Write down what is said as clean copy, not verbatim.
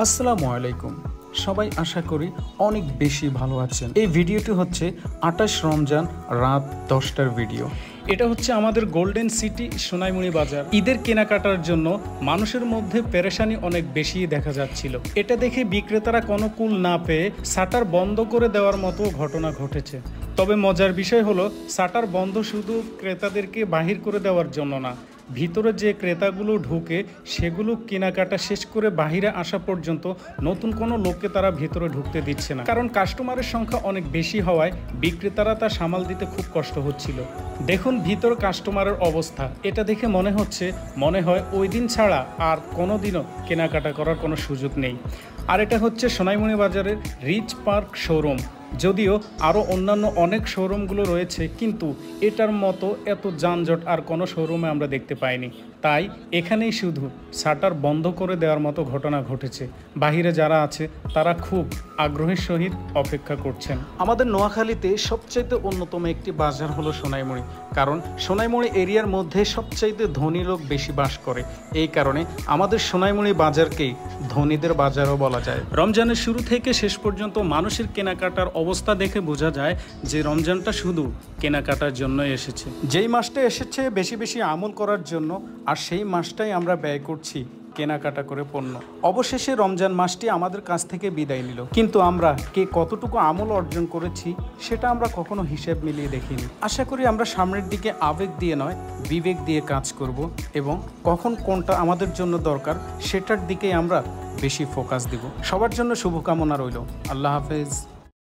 আসসালামু আলাইকুম। সবাই আশা করি অনেক বেশি ভালো আছেন। এই ভিডিওটি হচ্ছে ২৮ রমজান রাত ১০টার ভিডিও। এটা হচ্ছে আমাদের গোল্ডেন সিটি সোনাইমুড়ি বাজার। ঈদের কেনাকাটার জন্য মানুষের মধ্যে পেরেশানি অনেক বেশি দেখা যাচ্ছিল। এটা দেখে বিক্রেতারা কোনো কুল না পেয়ে শাটার বন্ধ করে দেওয়ার মতো ঘটনা ঘটেছে। তবে মজার বিষয় হলো, শাটার বন্ধ শুধু ক্রেতাদেরকে বাহির করে দেওয়ার জন্য না, ভিতরে যে ক্রেতাগুলো ঢুকে সেগুলো কেনাকাটা শেষ করে বাহিরে আসা পর্যন্ত নতুন কোনো লোককে তারা ভিতরে ঢুকতে দিচ্ছে না। কারণ কাস্টমারের সংখ্যা অনেক বেশি হওয়ায় বিক্রেতারা তা সামাল দিতে খুব কষ্ট হচ্ছিল। দেখুন ভিতর কাস্টমারের অবস্থা, এটা দেখে মনে হয় ওই দিন ছাড়া আর কোনো দিনও কেনাকাটা করার কোনো সুযোগ নেই। আর এটা হচ্ছে সোনাইমুড়ি বাজারের রিচ পার্ক শোরুম। যদিও আরও অন্যান্য অনেক শোরুমগুলো রয়েছে, কিন্তু এটার মতো এত যানজট আর কোনো শোরুমে আমরা দেখতে পাইনি। তাই এখানেই শুধু শাটার বন্ধ করে দেওয়ার মতো ঘটনা ঘটেছে। বাহিরে যারা আছে তারা খুব আগ্রহের সহিত অপেক্ষা করছেন। আমাদের নোয়াখালীতে সবচাইতে অন্যতম একটি বাজার হলো সোনাইমুড়ি, কারণ সোনাইমুড়ি এরিয়ার মধ্যে সবচাইতে ধনী লোক বেশি বাস করে। এই কারণে আমাদের সোনাইমুড়ি বাজারকেই ধনীদের বাজারও বলা যায়। রমজানের শুরু থেকে শেষ পর্যন্ত মানুষের কেনাকাটার অবস্থা দেখে বোঝা যায় যে রমজানটা শুধু কেনাকাটার জন্য এসেছে। যেই মাসটা এসেছে বেশি বেশি আমল করার জন্য, আর সেই মাসটাই আমরা ব্যয় করছি কেনাকাটা করে পণ্য। অবশেষে রমজান মাসটি আমাদের কাছ থেকে বিদায় নিল, কিন্তু আমরা কে কতটুকু আমল অর্জন করেছি সেটা আমরা কখনো হিসেব মিলিয়ে দেখিনি। আশা করি আমরা সামনের দিকে আবেগ দিয়ে নয়, বিবেক দিয়ে কাজ করব এবং কখন কোনটা আমাদের জন্য দরকার সেটার দিকেই আমরা বেশি ফোকাস দিব। সবার জন্য শুভকামনা রইল। আল্লাহ হাফেজ।